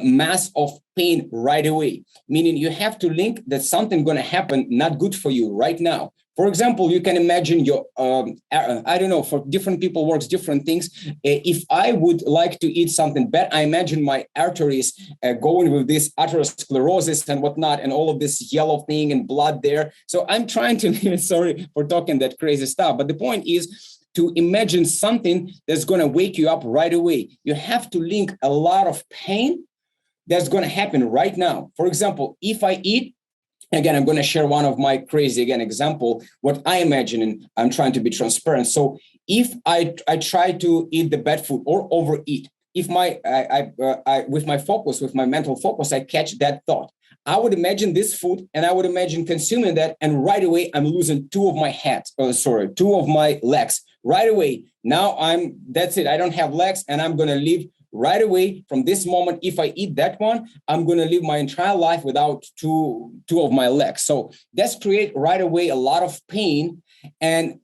mass of pain right away. Meaning you have to link that something going to happen not good for you right now. For example, you can imagine your, I don't know, for different people works different things. If I would like to eat something bad, I imagine my arteries going with this atherosclerosis and whatnot, and all of this yellow thing and blood there. So I'm trying to, sorry for talking that crazy stuff, but the point is to imagine something that's going to wake you up right away. You have to link a lot of pain that's going to happen right now. For example, if I eat, again, I'm going to share one of my crazy, example, what I imagine, and I'm trying to be transparent. So if I try to eat the bad food or overeat, if with my focus, with my mental focus, I catch that thought, I would imagine this food and I would imagine consuming that. And right away, I'm losing two of my legs right away. Now that's it. I don't have legs and I'm going to live right away from this moment. If I eat that one, I'm going to live my entire life without two of my legs. So that's create right away a lot of pain. And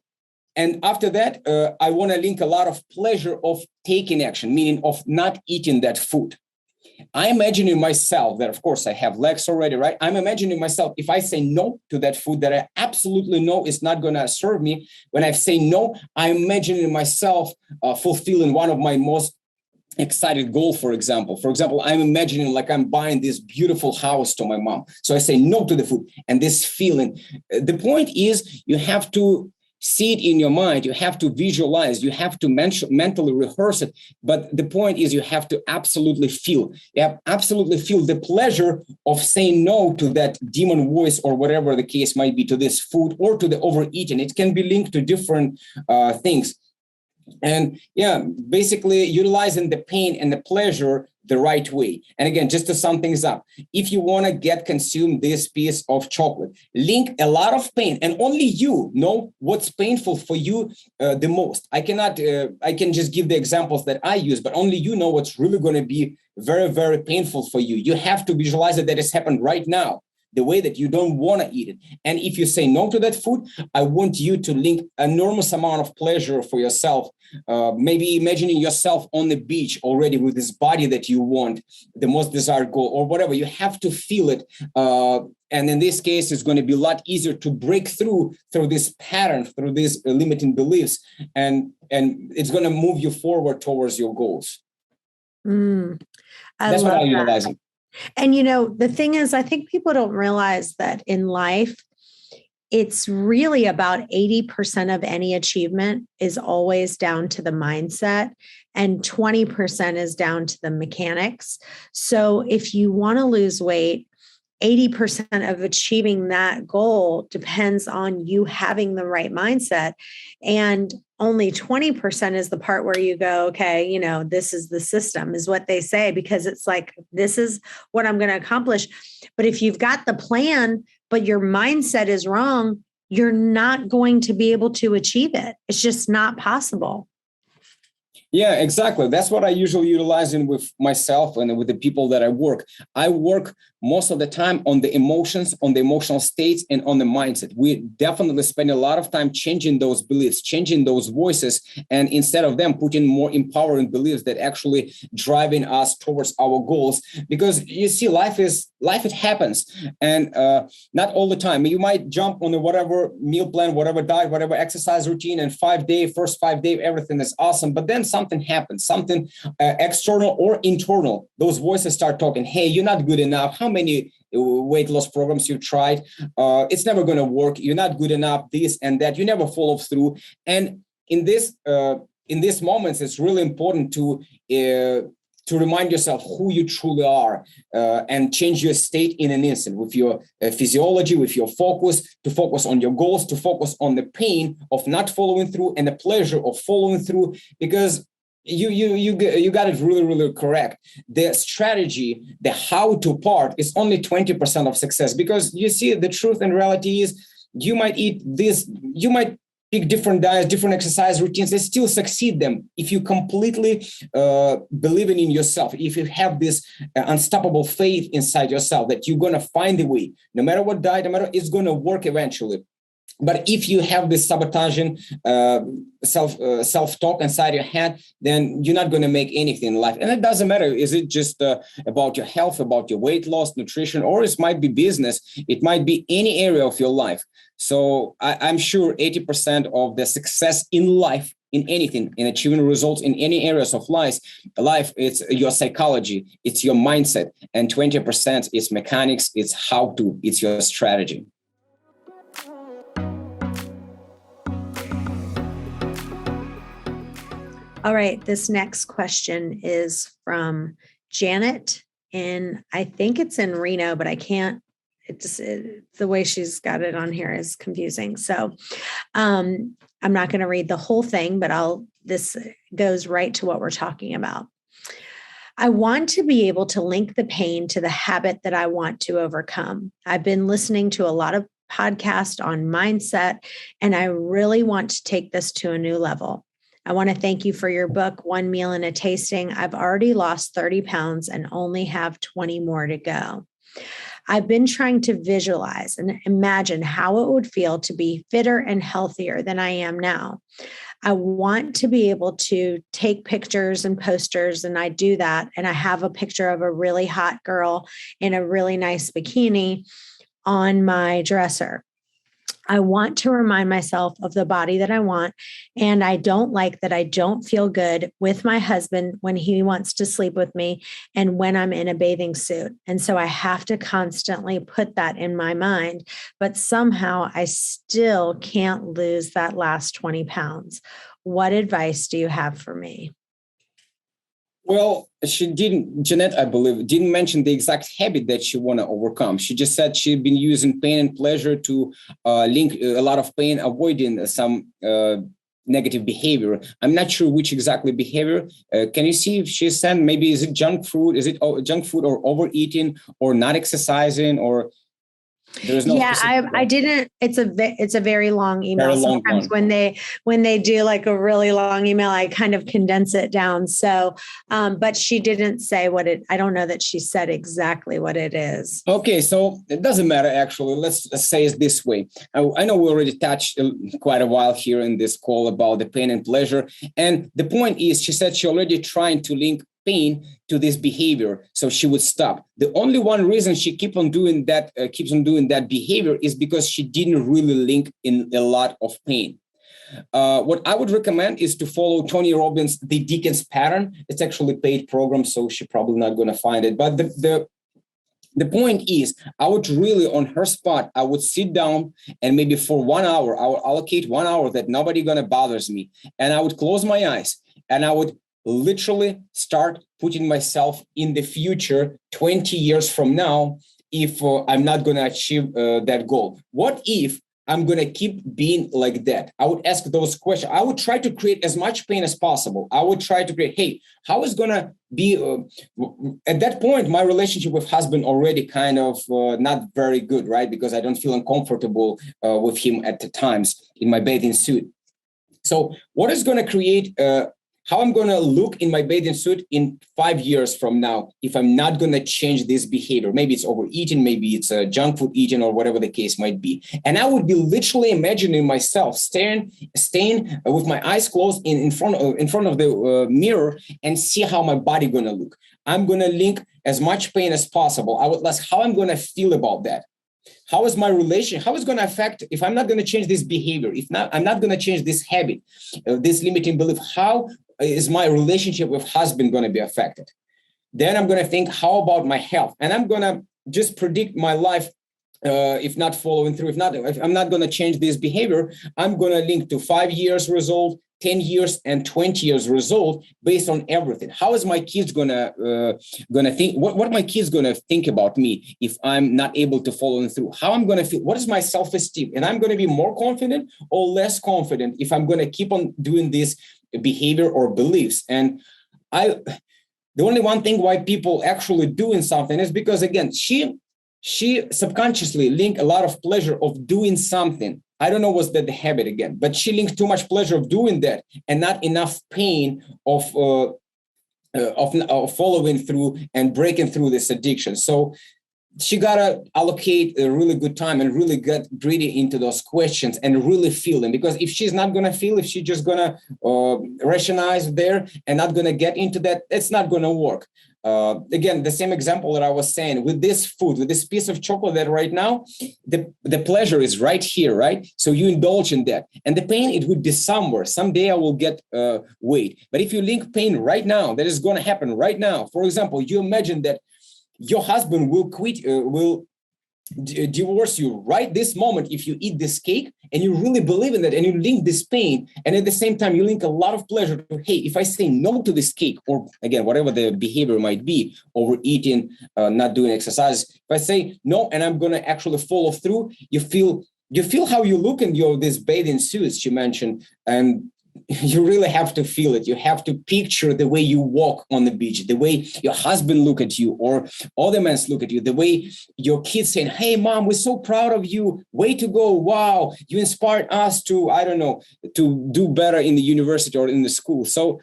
after that, I want to link a lot of pleasure of taking action, meaning of not eating that food. I'm imagining myself that, of course, I have legs already, right? I'm imagining myself, if I say no to that food that I absolutely know is not going to serve me, when I say no, I'm imagining myself fulfilling one of my most excited goal, for example. I'm imagining like I'm buying this beautiful house to my mom. So I say no to the food and this feeling. The point is you have to see it in your mind. You have to visualize. You have to mentally rehearse it. But the point is you have to absolutely feel. You have absolutely feel the pleasure of saying no to that demon voice or whatever the case might be, to this food or to the overeating. It can be linked to different things. And basically utilizing the pain and the pleasure the right way. And again, just to sum things up, if you want to consume this piece of chocolate, link a lot of pain, and only you know what's painful for you the most. I can just give the examples that I use, but only you know what's really going to be very, very painful for you. You have to visualize it that it's happened right now, the way that you don't want to eat it. And if you say no to that food, I want you to link enormous amount of pleasure for yourself. Maybe imagining yourself on the beach already with this body that you want, the most desired goal or whatever. You have to feel it. And in this case, it's going to be a lot easier to break through this pattern, through these limiting beliefs. And it's going to move you forward towards your goals. That's what I'm utilizing. And, the thing is, I think people don't realize that in life, it's really about 80% of any achievement is always down to the mindset, and 20% is down to the mechanics. So if you want to lose weight, 80% of achieving that goal depends on you having the right mindset. And only 20% is the part where you go, okay, this is the system, is what they say, because it's like, this is what I'm going to accomplish. But if you've got the plan, but your mindset is wrong, you're not going to be able to achieve it. It's just not possible. Yeah, exactly. That's what I usually utilize with myself and with the people that I work. I work most of the time on the emotions, on the emotional states, and on the mindset. We definitely spend a lot of time changing those beliefs, changing those voices, and instead of them, putting more empowering beliefs that actually driving us towards our goals. Because you see, life it happens, and not all the time. You might jump on whatever meal plan, whatever diet, whatever exercise routine, and first 5 days, everything is awesome. But then something happens, something external or internal, those voices start talking, hey, you're not good enough. How many weight loss programs you tried? It's never going to work. You're not good enough, this and that. You never follow through. And in these moments, it's really important to remind yourself who you truly are and change your state in an instant with your physiology, with your focus, to focus on your goals, to focus on the pain of not following through and the pleasure of following through, because you got it really, really correct. The strategy, the how-to part is only 20% of success, because you see, the truth and reality is you might eat this, you might pick different diets, different exercise routines, they still succeed them if you completely believe in yourself, if you have this unstoppable faith inside yourself that you're going to find a way, no matter what diet, no matter, it's going to work eventually. But if you have this sabotaging self-talk inside your head, then you're not going to make anything in life. And it doesn't matter. Is it just about your health, about your weight loss, nutrition, or it might be business. It might be any area of your life. So I'm sure 80% of the success in life, in anything, in achieving results in any areas of life, it's your psychology, it's your mindset. And 20% is mechanics, it's how to, it's your strategy. All right, this next question is from Janet, and I think it's in Reno, but I can't, the way she's got it on here is confusing. So I'm not going to read the whole thing, but this goes right to what we're talking about. I want to be able to link the pain to the habit that I want to overcome. I've been listening to a lot of podcasts on mindset, and I really want to take this to a new level. I want to thank you for your book, One Meal and a Tasting. I've already lost 30 pounds and only have 20 more to go. I've been trying to visualize and imagine how it would feel to be fitter and healthier than I am now. I want to be able to take pictures and posters, and I do that. And I have a picture of a really hot girl in a really nice bikini on my dresser. I want to remind myself of the body that I want, and I don't like that I don't feel good with my husband when he wants to sleep with me and when I'm in a bathing suit. And so I have to constantly put that in my mind, but somehow I still can't lose that last 20 pounds. What advice do you have for me? Well, Jeanette, I believe, didn't mention the exact habit that she want to overcome. She just said she'd been using pain and pleasure to link a lot of pain, avoiding some negative behavior. I'm not sure which exactly behavior. Can you see if she said maybe is it junk food? Is it junk food or overeating or not exercising or... There's no I didn't. It's a very long email. Very long Sometimes one. when they do like a really long email, I kind of condense it down. So, but she didn't say what it. I don't know that she said exactly what it is. Okay, so it doesn't matter actually. Let's say it this way. I know we already touched quite a while here in this call about the pain and pleasure, and the point is, she said she already trying to link pain to this behavior, so she would stop. The only one reason she keeps on doing that behavior is because she didn't really link in a lot of pain. What I would recommend is to follow Tony Robbins' The Dickens Pattern. It's actually a paid program, so she's probably not going to find it. But the point is, I would really, on her spot, I would sit down and maybe for 1 hour, I would allocate 1 hour that nobody going to bothers me. And I would close my eyes and I would literally start putting myself in the future 20 years from now if I'm not going to achieve that goal. What if I'm going to keep being like that? I would ask those questions. I would try to create as much pain as possible. I would try to create, hey, how is going to be, at that point, my relationship with husband already kind of not very good, right? Because I don't feel uncomfortable with him at the times in my bathing suit. So what is going to create how I'm going to look in my bathing suit in 5 years from now if I'm not going to change this behavior? Maybe it's overeating, maybe it's junk food eating, or whatever the case might be. And I would be literally imagining myself staying with my eyes closed in front of the mirror and see how my body going to look. I'm going to link as much pain as possible. I would ask how I'm going to feel about that. How is my relation? How is going to affect if I'm not going to change this behavior? If not, I'm not going to change this habit, this limiting belief. How is my relationship with husband going to be affected? Then I'm going to think, how about my health? And I'm going to just predict my life. If not following through, if I'm not going to change this behavior, I'm going to link to 5 years result, 10 years and 20 years result based on everything. How is my kids gonna think? What my kids gonna think about me if I'm not able to follow through? How I'm gonna feel? What is my self-esteem? And I'm gonna be more confident or less confident if I'm gonna keep on doing this behavior or beliefs. And the only one thing why people actually doing something is because, again, she subconsciously linked a lot of pleasure of doing something. I don't know what's the habit again, but she links too much pleasure of doing that and not enough pain of following through and breaking through this addiction. So she gotta allocate a really good time and really get greedy into those questions and really feel them. Because if she's not gonna feel, if she's just gonna rationalize there and not gonna get into that, it's not gonna work. Again, the same example that I was saying with this food, with this piece of chocolate that right now, the pleasure is right here, right? So you indulge in that. And the pain, it would be somewhere. Someday I will get weight. But if you link pain right now, that is going to happen right now. For example, you imagine that your husband will quit, will divorce you right this moment if you eat this cake and you really believe in that and you link this pain, and at the same time you link a lot of pleasure to, hey, if I say no to this cake, or again whatever the behavior might be, overeating, not doing exercise, if I say no and I'm going to actually follow through, you feel how you look in this bathing suits you mentioned, and you really have to feel it. You have to picture the way you walk on the beach, the way your husband look at you or other men look at you, the way your kids saying, hey, mom, we're so proud of you. Way to go. Wow. You inspired us to, I don't know, to do better in the university or in the school. So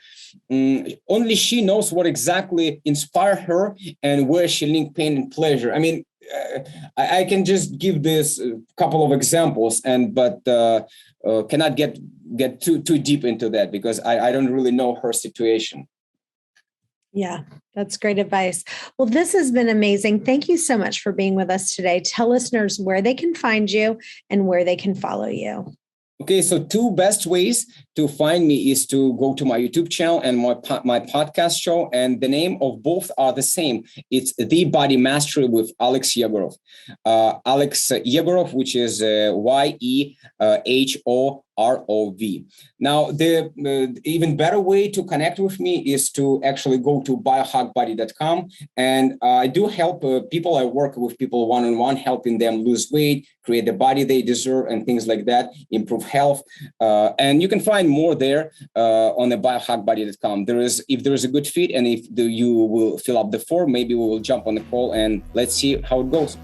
only she knows what exactly inspired her and where she linked pain and pleasure. I mean, I can just give this couple of examples, but cannot get too deep into that because I don't really know her situation. Yeah, that's great advice. Well, this has been amazing. Thank you so much for being with us today. Tell listeners where they can find you and where they can follow you. Okay, so 2 best ways to find me is to go to my YouTube channel and my podcast show, and the name of both are the same. It's The Body Mastery with Alex Yehorov. Alex Yehorov, which is Yehorov. Now, the even better way to connect with me is to actually go to biohackbody.com, and I do help people. I work with people one-on-one, helping them lose weight, create the body they deserve, and things like that, improve health. And you can find more there on the biohackbody.com. If there is a good fit, and if you will fill up the form, maybe we will jump on the call and let's see how it goes.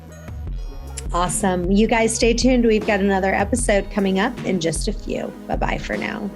Awesome. You guys stay tuned. We've got another episode coming up in just a few. Bye-bye for now.